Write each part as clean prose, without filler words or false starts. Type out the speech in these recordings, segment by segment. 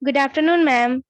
Good afternoon, ma'am.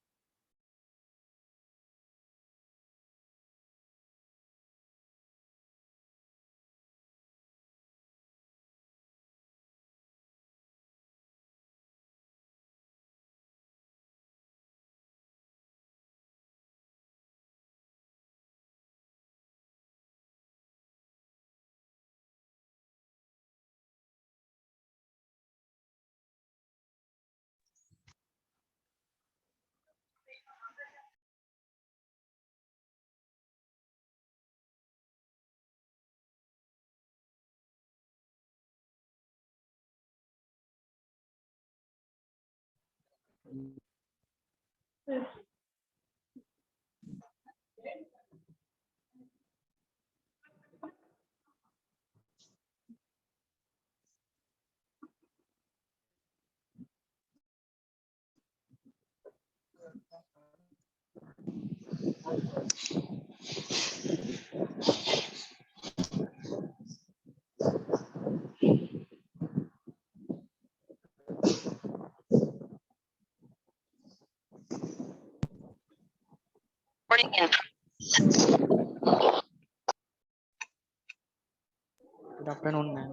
Good afternoon, ma'am.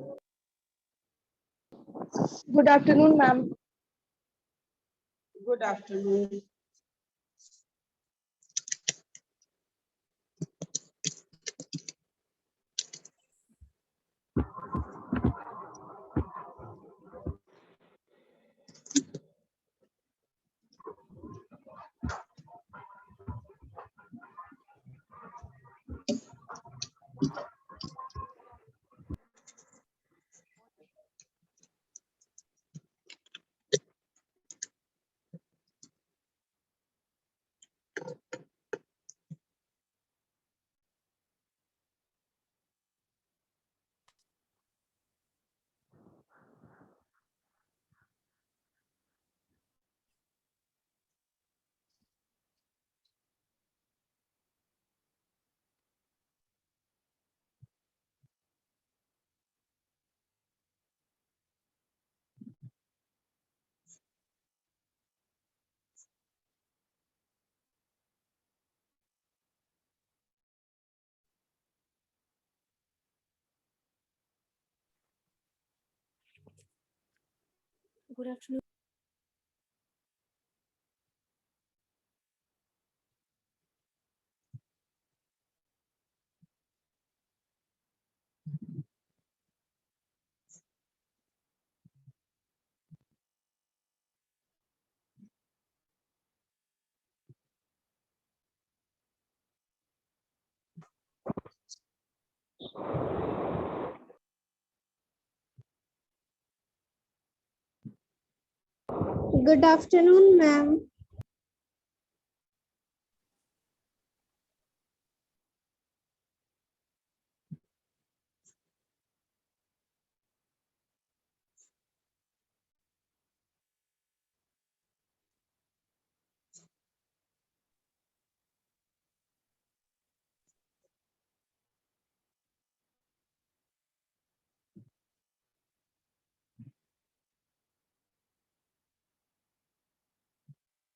Good afternoon, ma'am. Good afternoon. Good afternoon. Good afternoon, ma'am.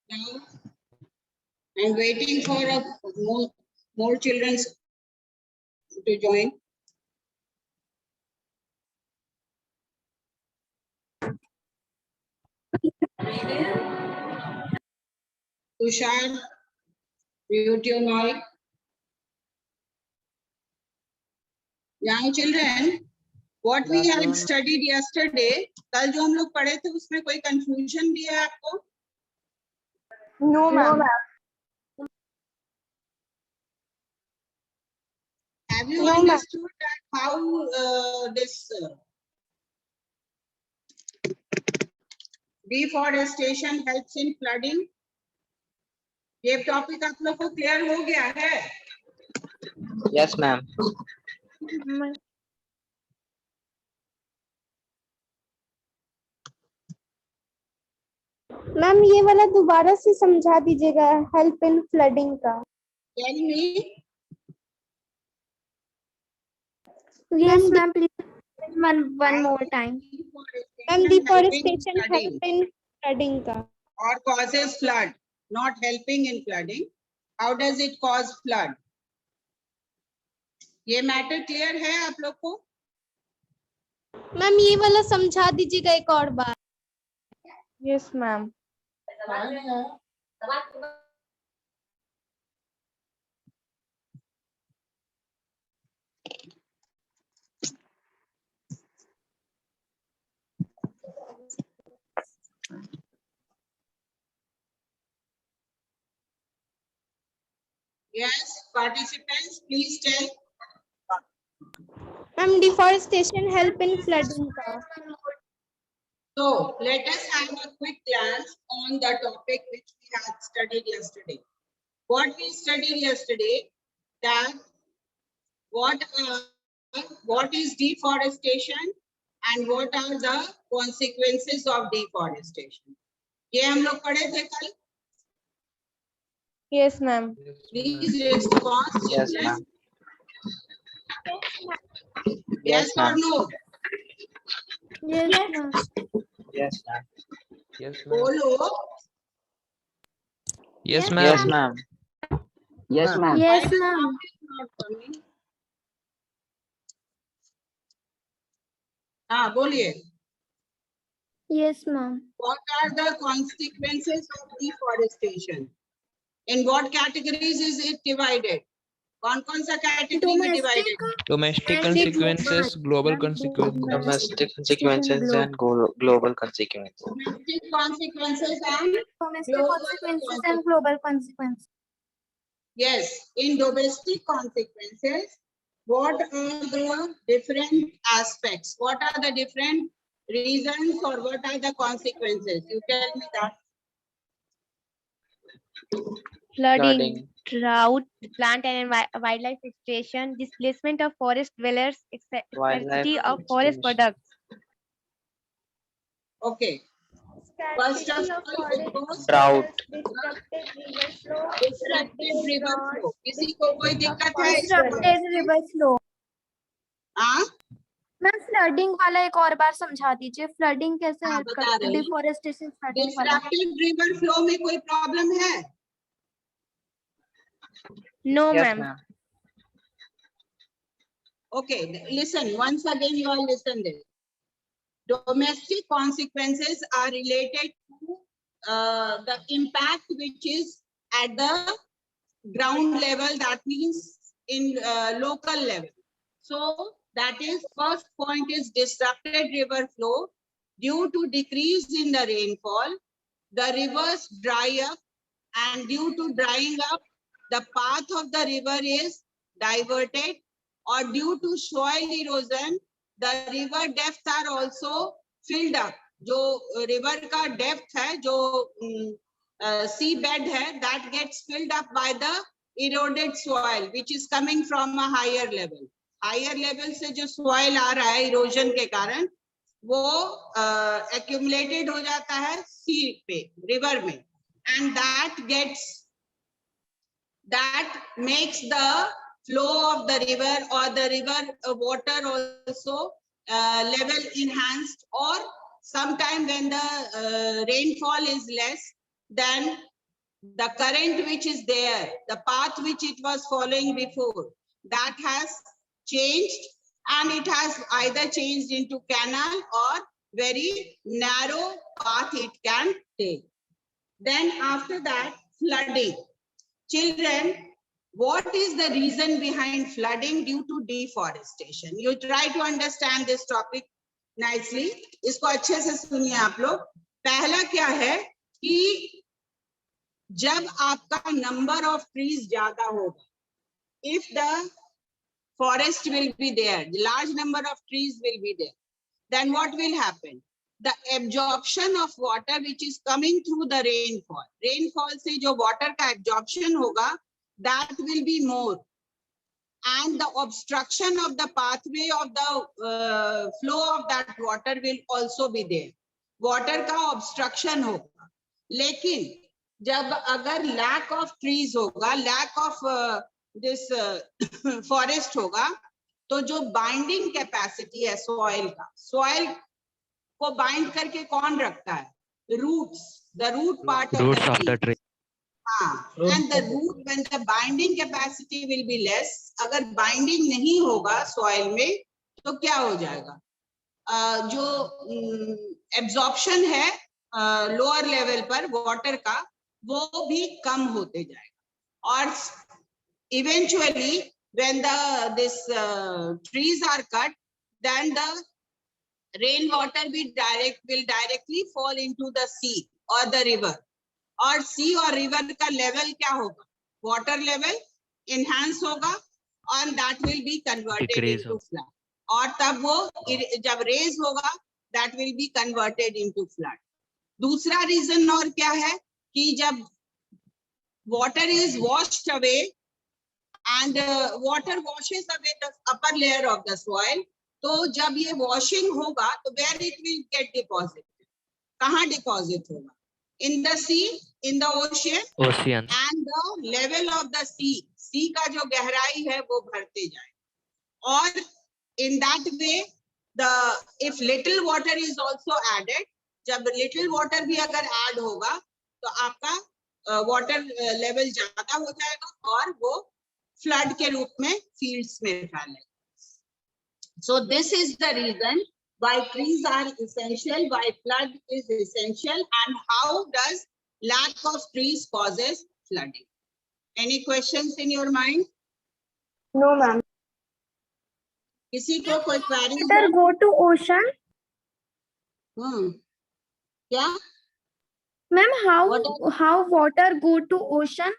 Now, I'm waiting for more children to join. Tushar, mute your mic. Young children, what we had studied yesterday, कल जो हम लोग पढ़े थे उसमें कोई confusion भी है आपको? No, ma'am. Have you No, ma'am. understood that how this deforestation helps in flooding? ये टॉपिक आप लोग को क्लियर हो गया है? Yes, ma'am. मैम ये वाला दोबारा से समझा दीजिएगा, हेल्प इन फ्लडिंग का। Tell me. Yes, ma'am. Please one more time. Ma'am deforestation help in flooding का। or causes flood, not helping in flooding. How does it cause flood? ये matter clear है आप लोग को? मैम ये वाला समझा दीजिएगा एक और बार। Yes, ma'am. Yes, participants, please tell. Ma'am deforestation help in flooding का। So let us have a quick glance on the topic which we had studied yesterday. What we studied yesterday, that what is deforestation and what are the consequences of deforestation. ये हम लोग पढ़े थे कल. Yes, ma'am. Please respond. Yes, ma'am. Yes or ma'am. no? Yes, ma'am. Yes, ma'am. Yes, ma'am. बोलो. Yes, Yes, ma'am. ma'am. Yes, ma'am. Yes, ma'am. Not coming. हाँ बोलिए. Yes, ma'am. What are the consequences of deforestation? In what categories is it divided? कौन सा category में divided? Domestic And consequences, global consequences. Domestic consequences and global consequences. Domestic consequences and Domestic global consequences and global consequences. yes, in domestic consequences, what are the different aspects? What are the different reasons or what are the consequences? You tell me that. Flooding. Drought, plant and wildlife extinction, displacement of forest dwellers, scarcity of forest extinction. products. Okay. First of all, it was Drought. disrupted river flow. किसी को कोई दिक्कत है? Disrupted river flow. हाँ? Ma'am flooding वाला एक और बार समझा दीजिए, फ्लडिंग कैसे हाँ, हेल्प बता करती है? रही हूँ। डिफोरेस्टेशन फ्लडिंग वाला। Disrupted river flow में कोई प्रॉब्लम है? No, Yes, ma'am. ma'am. Okay, listen, once again you all listen this. Domestic consequences are related to the impact which is at the ground level, that means in local level. So that is first point is disrupted river flow. Due to decrease in the rainfall, the rivers dry up, and due to drying up, the path of the river is diverted, or due to soil erosion, the river depths are also filled up. जो river का depth है, जो sea bed है, that gets filled up by the eroded soil, which is coming from a higher level. Higher level से जो soil आ रहा है erosion के कारण, वो accumulated हो जाता है sea पे, river में, and that makes the flow of the river or the river water also level enhanced, or sometime when the rainfall is less, then the current which is there, the path which it was following before, that has changed, and it has either changed into canal or very narrow path it can take. Then after that, flooding. Children, what is the reason behind flooding due to deforestation? You try to understand this topic nicely. इसको अच्छे से सुनिए आप लोग. पहला क्या है कि जब आपका number of trees ज्यादा होगा, if the forest will be there, the large number of trees will be there, then what will happen? The absorption of water which is coming through the rainfall से जो water का absorption होगा, that will be more, and the obstruction of the pathway of the flow of that water will also be there. Water का obstruction होगा. लेकिन जब अगर lack of trees होगा, lack of this forest होगा, तो जो binding capacity है soil का, soil को बाइंड करके कौन रखता है? roots, the root part of Roots the of tree. the tree. And the root, when the binding capacity will be less, अगर binding नहीं होगा soil में, तो क्या हो जाएगा? जो absorption है lower level पर water का, वो भी कम होते जाएगा. और eventually, when this trees are cut, then the rainwater will directly fall into the sea or the river. और सी और रिवर का लेवल क्या होगा? वाटर लेवल इनहांस होगा और that will be converted into flood. और तब वो जब रेज होगा that will be converted into flood. दूसरा रीजन और क्या है कि जब water is washed away and water washes away the upper layer of the soil, तो जब ये वॉशिंग होगा तो where it will get deposit, कहाँ डिपॉजिट होगा? In the sea, in the ocean, and the level of the sea का जो गहराई है वो भरते जाए. और in that way, if little water is also added, जब little water भी अगर add होगा तो आपका water level ज्यादा हो जाएगा और वो flood के रूप में fields में फैलेगा. So this is the reason why trees are essential, why flood is essential, and how does lack of trees causes flooding. Any questions in your mind? No, ma'am. किसी को कोई query? Water go to ocean. क्या? Ma'am, how water go to ocean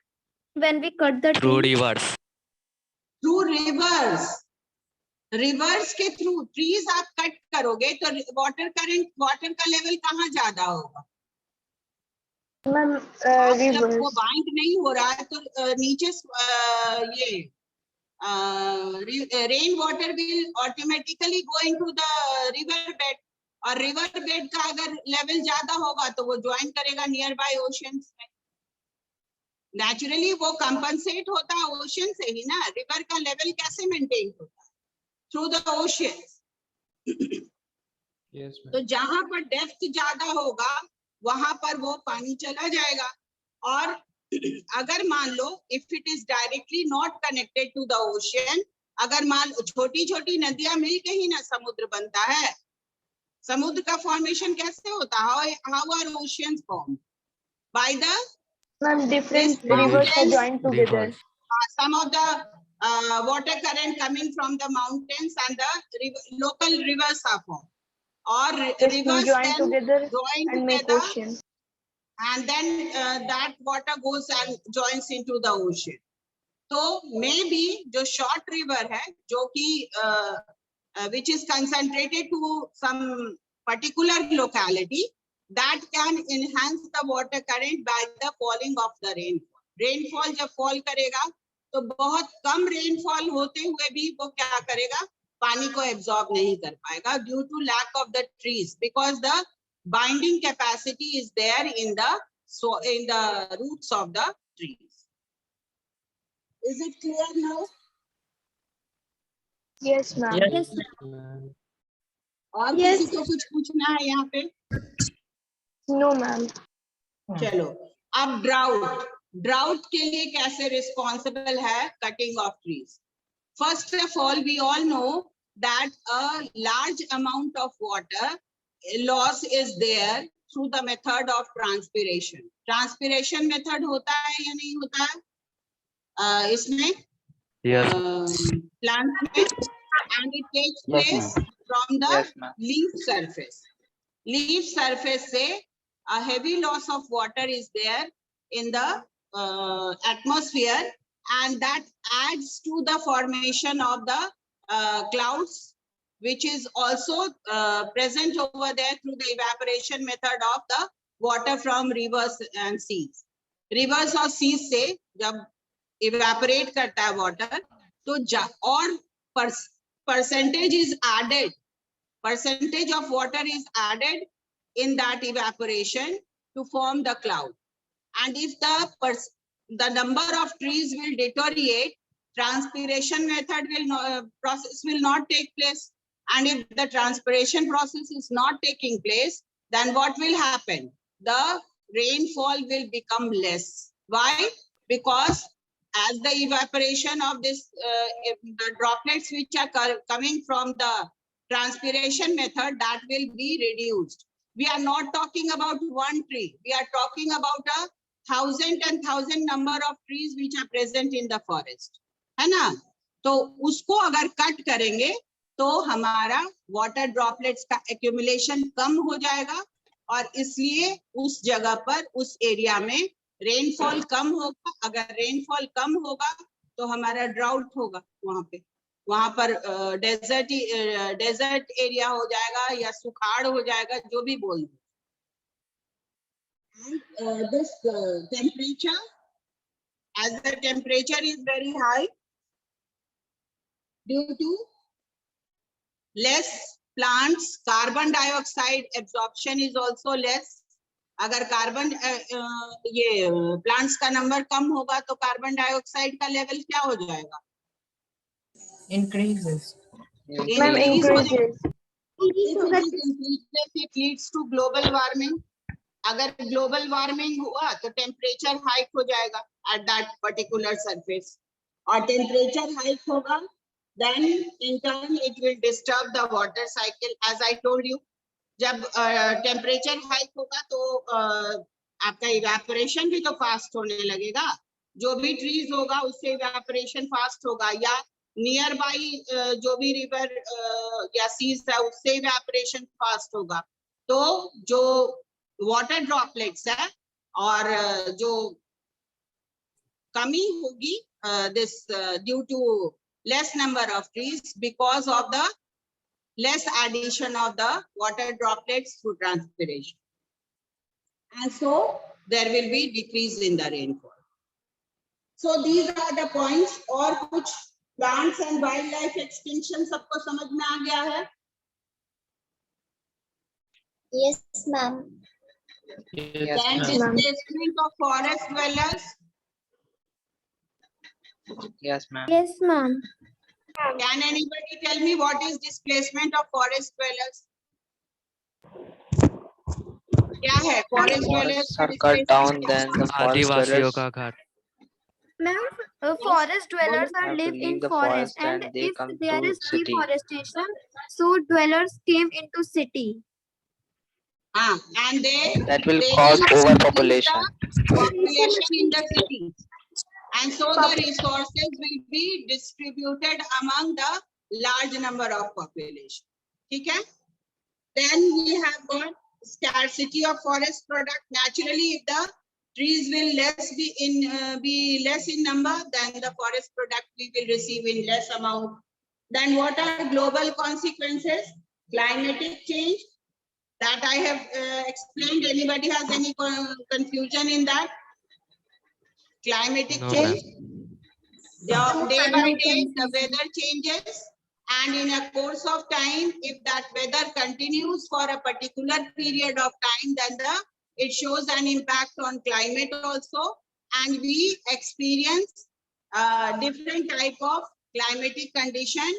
when we cut the Through tree? rivers. Through rivers. Reverse के through trees आप cut करोगे तो water का level कहाँ ज्यादा होगा? जब वो बाइंड नहीं हो रहा है तो नीचे ये rain water will automatically go into the river bed, और रिवर बेड का अगर लेवल ज्यादा होगा तो वो ज्वाइन करेगा नियर बाय ओशंस में. नेचुरली वो कंपनसेट होता है ओशन से ही ना. रिवर का लेवल कैसे मेंटेन होता है? Through the oceans. तो जहां पर डेप्थ ज्यादा होगा वहां पर वो पानी चला जाएगा. और अगर मान लो if it is directly not connected to the ocean, अगर मान छोटी छोटी नदियां मिलके ही ना समुद्र बनता है. समुद्र का फॉर्मेशन कैसे होता है? How are oceans form? By the different rivers are joined together. some of the water current coming from the mountains and the local rivers are formed, or rivers join together join and make together, ocean. and then that water goes and joins into the ocean. तो maybe जो short river है जो कि which is concentrated to some particular locality, that can enhance the water current by the falling of the rainfall. Rainfall जब fall करेगा तो बहुत कम rainfall होते हुए भी वो क्या करेगा? पानी को एब्जॉर्ब नहीं कर पाएगा due to lack of the trees, because the binding capacity is there in the roots of the trees. Is it clear now? Yes, ma'am. Yes, ma'am. और किसी को कुछ पूछना है यहाँ पे? No, ma'am. चलो अब ड्राउट के लिए कैसे रिस्पॉन्सिबल है cutting of trees? First of all we all know that a large amount of water loss is there through the method of transpiration. Transpiration method होता है या नहीं होता है इसमें? प्लांट में, and it takes place from the leaf surface. Leaf surface से a heavy loss of water is there in the atmosphere, and that adds to the formation of the clouds, which is also present over there through the evaporation method of the water from rivers and seas. Rivers और seas से जब evaporate करता है water, तो और percentage is added, percentage of water is added in that evaporation to form the cloud. And if the number of trees will deteriorate, transpiration method process will not take place. And if the transpiration process is not taking place, then what will happen? the rainfall will become less. Why? Because as the evaporation of this, the droplets which are coming from the transpiration method, that will be reduced. We are not talking about one tree. We are talking about 1,000 number of trees which are present in the forest. है ना? तो उसको अगर cut करेंगे तो हमारा water droplets का accumulation कम हो जाएगा और इसलिए उस जगह पर उस एरिया में रेनफॉल कम होगा. अगर रेनफॉल कम होगा तो हमारा ड्राउट होगा वहां पर डेजर्ट एरिया हो जाएगा या सुखाड़ हो जाएगा, जो भी बोल दो. And this temperature, as the temperature is very high due to less plants, carbon dioxide absorption is also less. अगर कार्बन ये प्लांट्स का नंबर कम होगा तो कार्बन डाइऑक्साइड का लेवल क्या हो जाएगा? Increases. Increases. It leads to global warming. अगर ग्लोबल वार्मिंग हुआ तो टेम्परेचर हाइक हो जाएगा at that particular surface. और टेम्परेचर हाइक होगा, then in turn it will disturb the water cycle. As I told you, जब टेम्परेचर हाइक होगा तो आपका इवेपोरेशन भी तो फास्ट होने लगेगा. जो भी ट्रीज होगा उससे इवेपोरेशन फास्ट होगा, या नियर बाई जो भी रिवर या सीज है उससे इवेपोरेशन फास्ट होगा. तो जो वाटर ड्रॉपलेट्स है और जो कमी होगी this due to less number of trees because of the less addition of the water droplets through transpiration, and so there will be decrease in the rainfall. So these are the points. और कुछ plants and wildlife extinction सबको समझ में आ गया है? Yes, ma'am. Yes, Then ma'am. displacement of forest dwellers. Yes, ma'am. Yes, ma'am. Can anybody tell me what is displacement of forest dwellers? क्या है forest dwellers? Forests are cut down, then the forest आदिवासियों dwellers का घर. Ma'am, forest dwellers are have to live leave in the forest, forest and and they if come there to is city. deforestation, so dwellers came into city. And That will they cause will overpopulation. increase the population in the cities, and so the resources will be distributed among the large number of population. ठीक है? Then we have got scarcity of forest product. Naturally, if the trees will be less in number, then the forest product we will receive in less amount. Then what are global consequences? Climatic change. That I have explained. Anybody has any confusion in that? Climatic No, change. ma'am. Day by day, the weather changes, and in a course of time, if that weather continues for a particular period of time, then it shows an impact on climate also, and we experience different type of climatic condition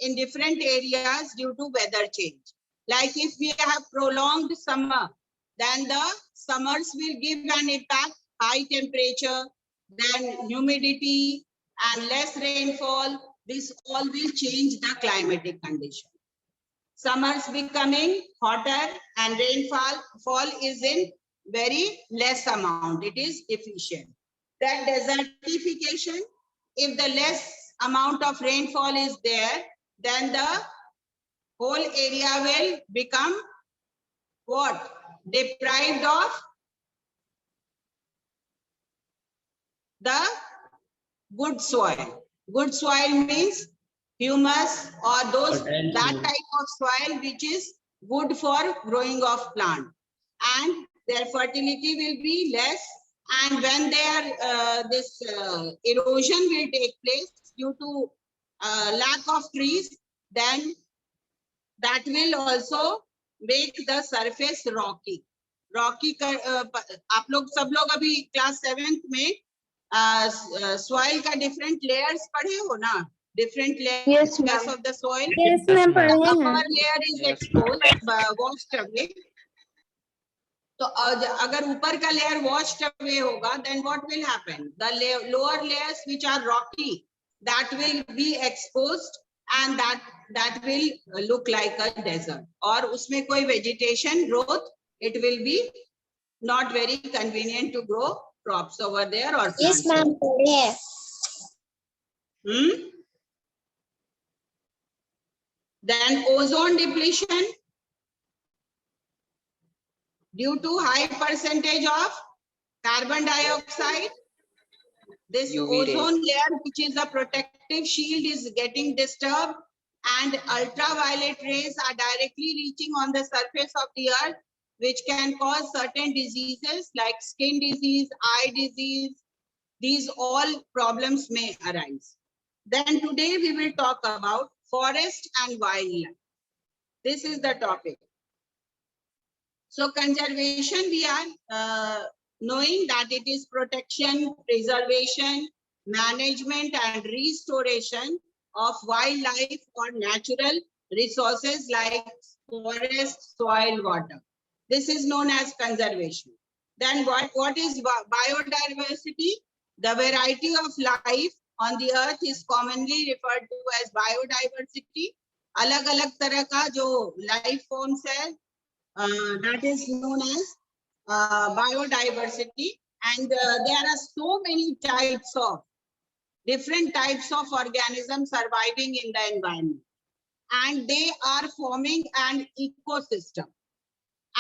in different areas due to weather change. Like if we have prolonged summer, then the summers will give an impact, high temperature, then humidity and less rainfall. This all will change the climatic condition. Summers becoming hotter and rainfall is in very less amount. It is efficient. Then desertification, if the less amount of rainfall is there, then the whole area will become what? Deprived of the good soil. Good soil means humus or that type of soil which is good for growing of plant, and their fertility will be less, and when this erosion will take place due to lack of trees, then that will also make the surface rocky. आप लोग सब लोग अभी class 7th में soil का different layers पढ़े हो ना? Different layers of the soil. Yes, ma'am. ma'am. पढ़े Upper हैं. layer is Yes, exposed, washed away. तो अगर ऊपर का लेयर washed away होगा, then what will happen? The lower layers which are rocky, that will be exposed and that will look like a desert. और उसमें कोई vegetation growth, it will be not very convenient to grow crops over there or Yes, plants. ma'am. Then ozone depletion due to high percentage of carbon dioxide. This UV rays. ozone layer, which is a protective shield, is getting disturbed, and ultraviolet rays are directly reaching on the surface of the earth, which can cause certain diseases like skin disease, eye disease. These all problems may arise. Then today we will talk about forest and wildlife. This is the topic. So conservation, we are knowing that it is protection, preservation, management and restoration of wildlife or natural resources like forest, soil, water. This is known as conservation. Then what is biodiversity? The variety of life on the earth is commonly referred to as biodiversity. अलग-अलग तरह का जो life forms है, that is known as biodiversity, and there are so many types of different types of organisms surviving in the environment, and they are forming an ecosystem.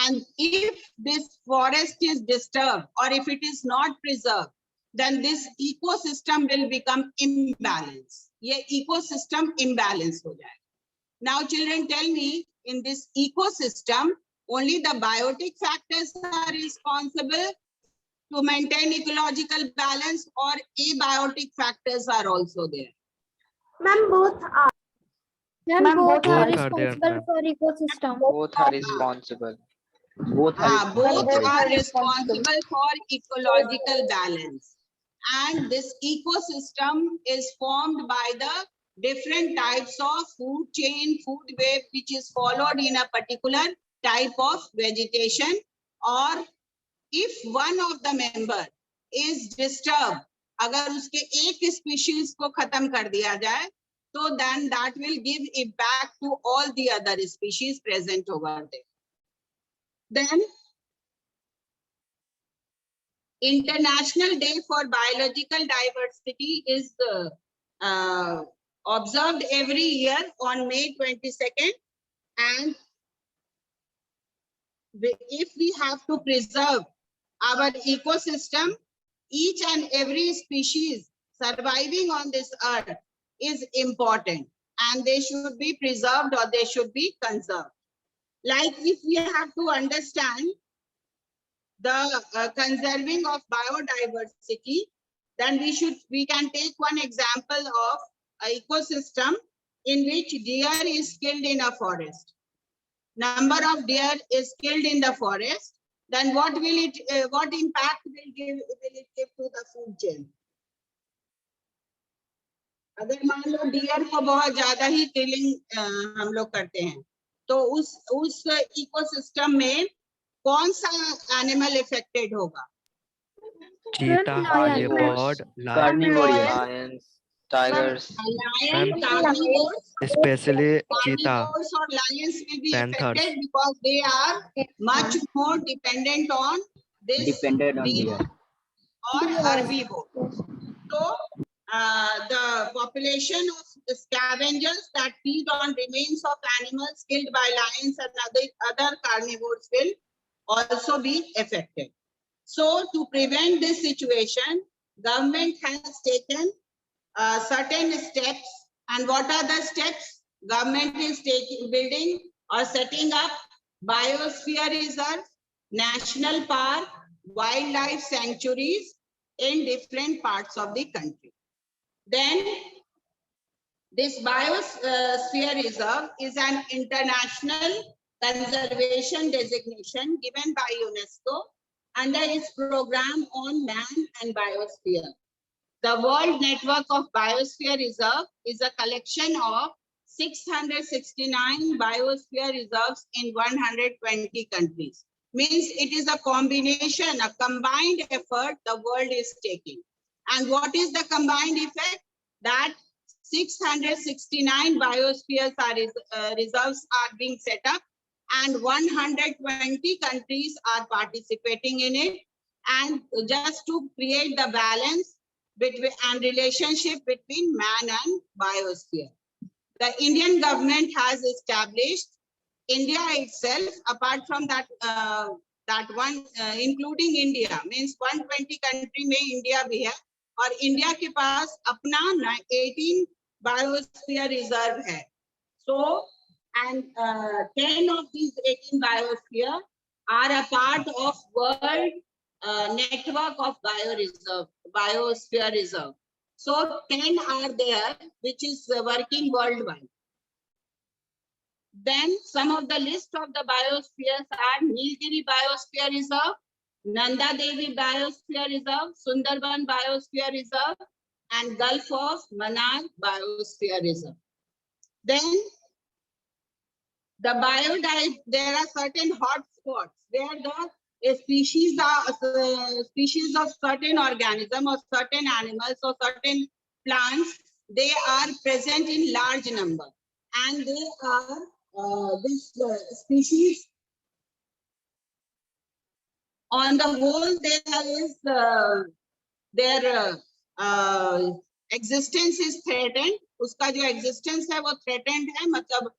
And if this forest is disturbed or if it is not preserved, then this ecosystem will become imbalanced. ये ecosystem imbalance हो जाएगा. Now children, tell me, in this ecosystem, only the biotic factors are responsible to maintain ecological balance, or abiotic factors are also there? Ma'am, both are. Ma'am, both are Both are there, responsible ma'am. for ecosystem. Both are responsible. Both are responsible for ecological balance. And this ecosystem is formed by the different types of food chain, food web, which is followed in a particular type of vegetation. Or if one of the member is disturbed, अगर उसके एक species को खत्म कर दिया जाए, so then that will give impact to all the other species present over there. Then International Day for Biological Diversity is observed every year on May 22nd, and if we have to preserve our ecosystem, each and every species surviving on this earth is important, and they should be preserved or they should be conserved. Like if we have to understand the conserving of biodiversity, then we can take one example of an ecosystem in which deer is killed in a forest. Number of deer is killed in the forest. Then what impact will it give to the food chain? अगर मान लो dear को बहुत ज्यादा ही killing हम लोग करते हैं, तो उस इकोसिस्टम में कौन सा एनिमल इफेक्टेड होगा? Cheetah, Lion. leopard, Lions, tigers. Lion, carnivores, especially cheetah, carnivores or lions will be panthers. affected because they are much more dependent on this deer or herbivore. So the population of scavengers that feed on remains of animals killed by lions and other carnivores will also be affected. So to prevent this situation, government has taken certain steps. And what are the steps? Government is building or setting up biosphere reserve, national park, wildlife sanctuaries in different parts of the country. Then this biosphere reserve is an international conservation designation given by UNESCO under its program on man and biosphere. The World Network of Biosphere Reserve is a collection of 669 biosphere reserves in 120 countries. means it is a combination, a combined effort the world is taking. And what is the combined effect? That 669 biospheres are reserves are being set up, and 120 countries are participating in it. And just to create the balance between and relationship between man and biosphere, the Indian government has established India itself, apart from that, including India, means 120 country में India भी है, और India के पास अपना 18 biosphere reserve है. So, and 10 of these 18 biosphere are a part of world network of biosphere reserve. So 10 are there, which is working worldwide. Then some of the list of the biospheres are Nilgiri Biosphere Reserve, Nanda Devi Biosphere Reserve, Sundarban Biosphere Reserve, and Gulf of Mannar Biosphere Reserve. Then the there are certain hot spots where the species of certain organism or certain animals or certain plants, they are present in large number, and they are this species on the whole there is their existence is threatened. उसका जो existence है वो threatened है, मतलब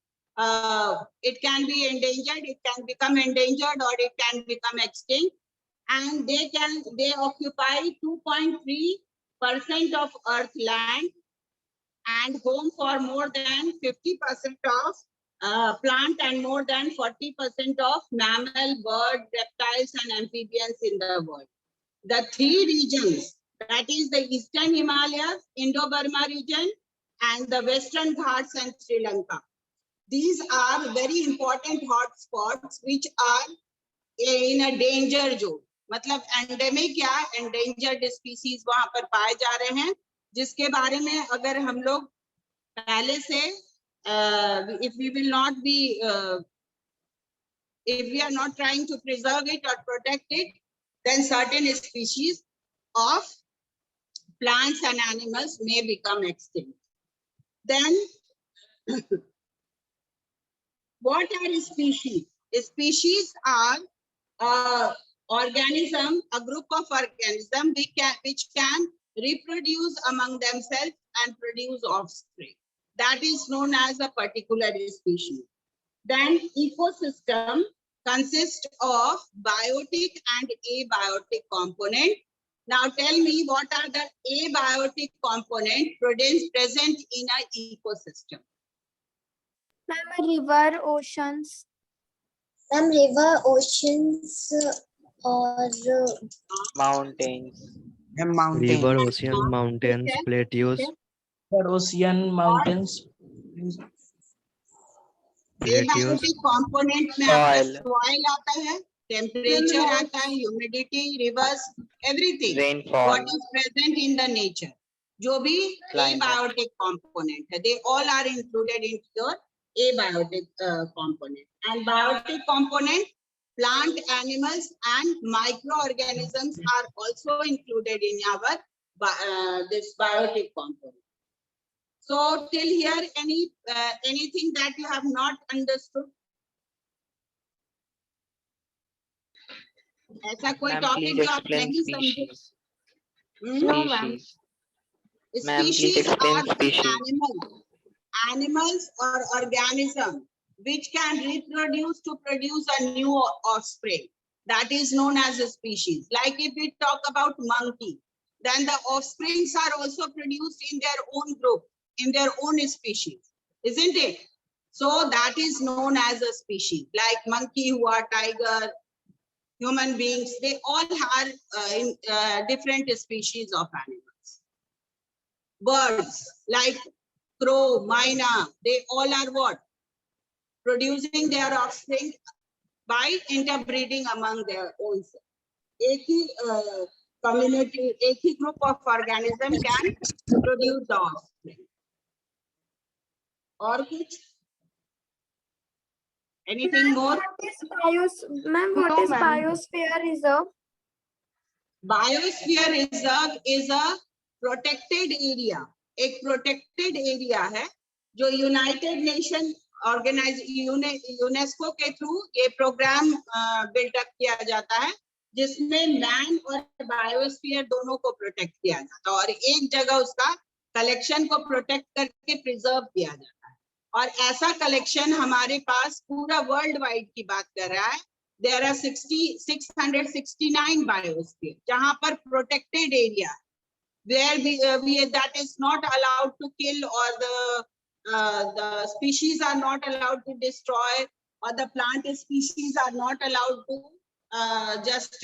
it can be endangered, it can become endangered, or it can become extinct, and they occupy 2.3% of Earth land and home for more than 50% of plant and more than 40% of mammal, bird, reptiles, and amphibians in the world. The three regions, that is the Eastern Himalayas, Indo-Burma region, and the Western Ghats and Sri Lanka. These are very important hotspots which are in a danger zone. मतलब endemic या endangered species वहां पर पाए जा रहे हैं, जिसके बारे में अगर हम लोग पहले से if we are not trying to preserve it or protect it, then certain species of plants and animals may become extinct. Then what are species? Species are organism, a group of organisms which can reproduce among themselves and produce offspring. That is known as a particular species. Then ecosystem consists of biotic and abiotic component. Now tell me, what are the abiotic component present in an ecosystem? Ma'am, river, oceans. Ma'am, river, oceans, or Mountains. River, ocean, mountains, plateaus, ocean, mountains, plateaus, abiotic component में आपका soil आता है, temperature आता है, humidity, rivers, everything. Rainfall. What is present in the nature, जो भी abiotic component है, they all are included in your abiotic component. And biotic component, plant, animals, and microorganisms are also included in our this biotic component. So till here, anything that you have not understood? ऐसा कोई Ma'am, topic please जो आप explain नहीं समझे? species. No, ma'am. Species. Ma'am, please explain are species. animals or organism which can reproduce to produce a new offspring. That is known as a species. Like if we talk about monkey, then the offsprings are also produced in their own group, in their own species, isn't it? So that is known as a species. Like monkey, who are tiger, human beings, they all are different species of animals. Birds like crow, myna, they all are what? Producing their offspring by interbreeding among their own self. एक ही community, एक ही group of organism can produce the offspring. और कुछ? Anything more? Ma'am, what is biosphere reserve? Biosphere reserve is a protected area. एक protected area है जो United nation UNESCO के through ये programme buildup किया जाता है, जिसमें मैन और बायोस्फीयर दोनों को प्रोटेक्ट किया जाता है और एक जगह उसका कलेक्शन को प्रोटेक्ट करके प्रिजर्व किया जाता है। और ऐसा कलेक्शन हमारे पास पूरा वर्ल्ड वाइड की बात कर रहा है। There are 669 biosphere जहां पर protected area where that is not allowed to kill, or the species are not allowed to destroy, or the plant species are not allowed to just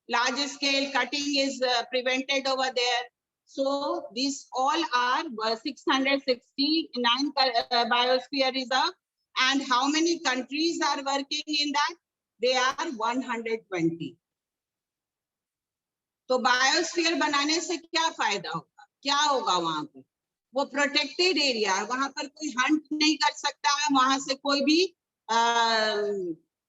large scale cutting is prevented over there. So these all are 669 biosphere reserve. And how many countries are working in that? They are 120. तो biosphere बनाने से क्या फायदा होगा, क्या होगा? वहां पर वो प्रोटेक्टेड एरिया है, वहां पर कोई हंट नहीं कर सकता है, वहां से कोई भी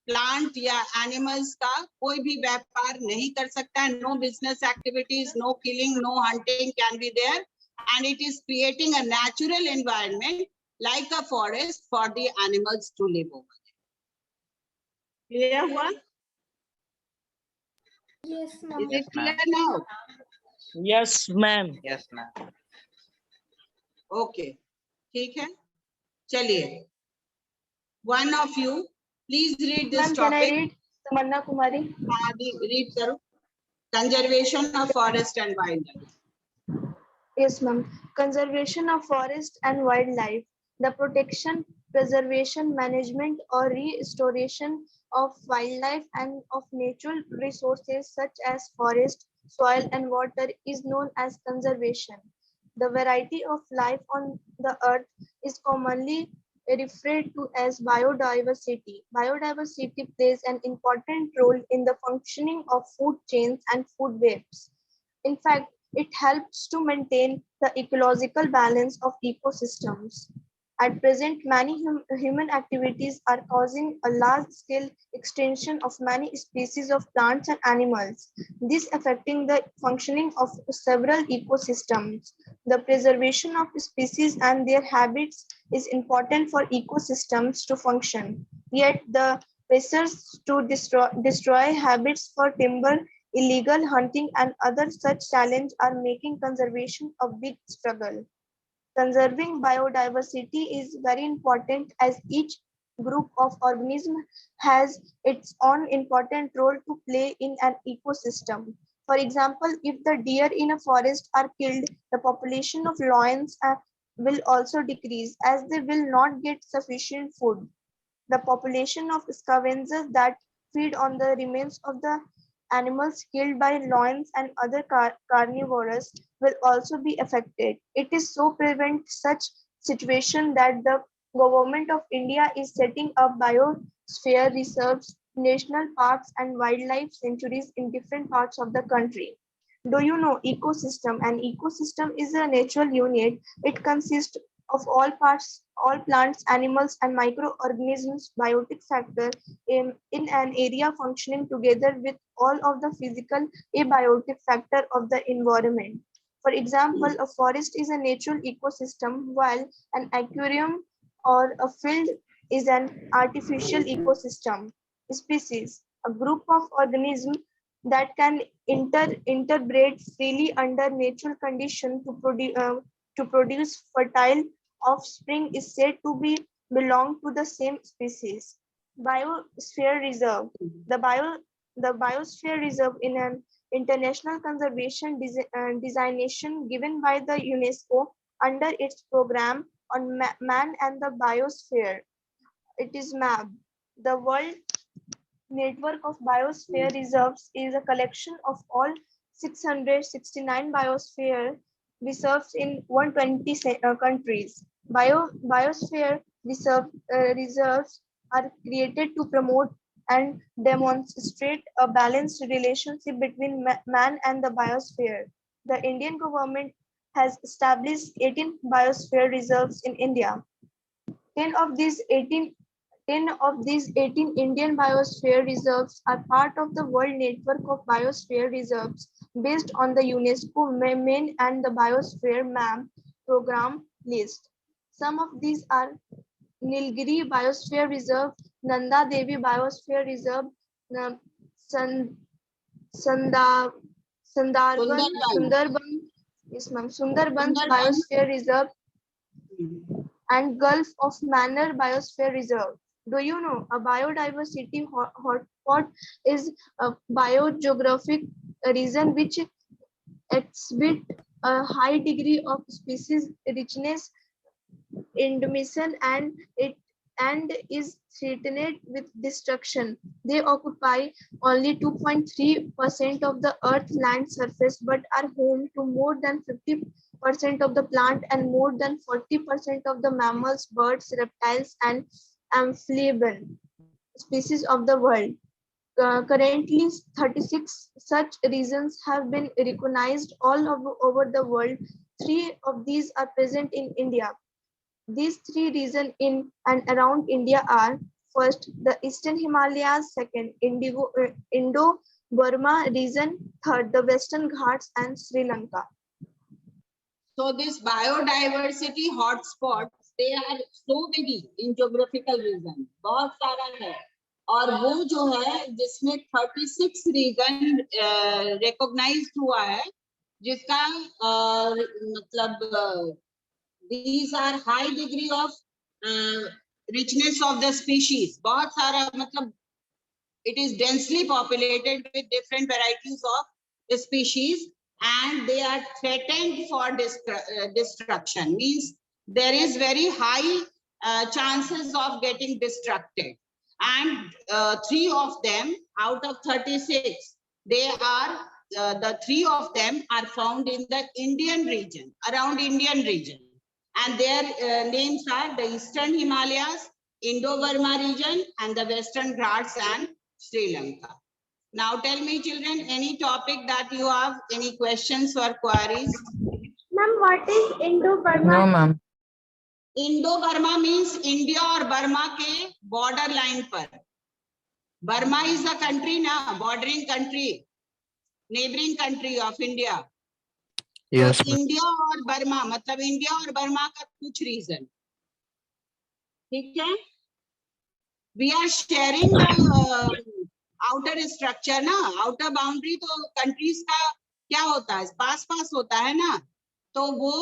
प्लांट या एनिमल्स का कोई भी व्यापार नहीं कर सकता है. No business activities, no killing, no hunting can be there, and it is creating a natural environment like a forest for the animals to live over there. Clear one? Yes, Is ma'am. it clear now? Yes, ma'am. Yes, ma'am. Okay. ठीक है, चलिए. One of you, please read this topic. Tamanna Kumari. हाँ, read करो. Conservation of forest and wildlife. Yes, ma'am. Conservation of forest and wildlife. The protection, preservation, management, or restoration of wildlife and of natural resources such as forest, soil, and water is known as conservation. The variety of life on the earth is commonly referred to as biodiversity. Biodiversity plays an important role in the functioning of food chains and food webs. In fact, it helps to maintain the ecological balance of ecosystems. At present, many human activities are causing a large-scale extinction of many species of plants and animals, this affecting the functioning of several ecosystems. The preservation of species and their habits is important for ecosystems to function. Yet, the pressures to destroy habits for timber, illegal hunting, and other such challenges are making conservation a big struggle. Conserving biodiversity is very important as each group of organisms has its own important role to play in an ecosystem. For example, if the deer in a forest are killed, the population of lions will also decrease as they will not get sufficient food. The population of scavengers that feed on the remains of the animals killed by lions and other carnivores will also be affected. It is so prevent such situation that the government of India is setting up biosphere reserves, national parks, and wildlife sanctuaries in different parts of the country. Do you know ecosystem? An ecosystem is a natural unit. It consists of all parts, all plants, animals, and microorganisms, biotic factor in an area functioning together with all of the physical abiotic factor of the environment. For example, a forest is a natural ecosystem, while an aquarium or a field is an artificial ecosystem. Species, a group of organisms that can interbreed freely under natural conditions to produce fertile offspring is said to belong to the same species. Biosphere reserve. The biosphere reserve in an international conservation designation given by the UNESCO under its program on man and the biosphere. It is MAB. The World Network of Biosphere Reserves is a collection of all 669 biosphere reserves in 120 countries. Biosphere reserves are created to promote and demonstrate a balanced relationship between man and the biosphere. The Indian government has established 18 biosphere reserves in India. 10 of these 18 Indian biosphere reserves are part of the World Network of Biosphere Reserves based on the UNESCO main and the Biosphere map program list. Some of these are Nilgiri Biosphere Reserve, Nanda Devi Biosphere Reserve, Sundarban, yes ma'am, Sundarban's Biosphere Reserve and Gulf of Mannar Biosphere Reserve. Do you know a biodiversity hotspot is a biogeographic region which exhibit a high degree of species richness, endemism, and is threatened with destruction. They occupy only 2.3% of the Earth's land surface, but are home to more than 50% of the plant and more than 40% of the mammals, birds, reptiles, and amphibian species of the world. Currently, 36 such regions have been recognized all over the world. 3 of these are present in India. These 3 regions in and around India are: first, the Eastern Himalayas; second, Indo-Burma region; third, the Western Ghats and Sri Lanka. So this biodiversity hotspots, they are so many in geographical region. बहुत सारा है. और वो जो है जिसमें 36 reason recognized हुआ है, जिसका मतलब these are high degree of richness of the species. बहुत सारा मतलब it is densely populated with different varieties of species, and they are threatened for destruction. Means there is very high chances of getting destructed. And 3 of them out of 36, they are the 3 of them are found in the Indian region, around Indian region. And their names are the Eastern Himalayas, Indo-Burma region, and the Western Ghats and Sri Lanka. Now tell me, children, any topic that you have, any questions or queries? Ma'am, what is Indo-Burma? No, ma'am. Indo-Burma means India or Burma ke border line par. Burma is a country na, bordering country, neighboring country of India. Yes, So ma'am. India और Burma मतलब India और Burma का कुछ reason, ठीक है? We are sharing the outer structure ना, outer boundary तो countries का क्या होता है, पास पास होता है ना, तो वो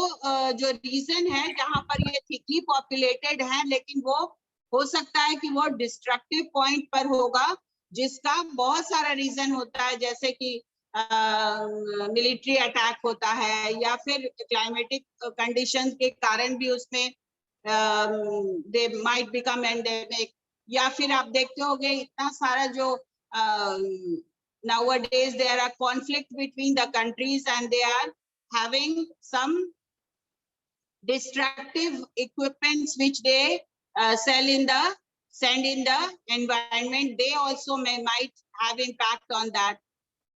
जो रीजन है जहाँ पर ये thickly populated है, लेकिन वो हो सकता है कि वो डिस्ट्रक्टिव पॉइंट पर होगा, जिसका बहुत सारा रीजन होता है, जैसे कि मिलिट्री अटैक होता है या फिर क्लाइमेटिक कंडीशंस के कारण भी उसमें दे माइट बिकम एंडेमिक, या फिर आप देखते होंगे इतना सारा जो nowadays there are conflict between the countries and they are having some destructive equipments which they send in the environment. They also might have impact on that.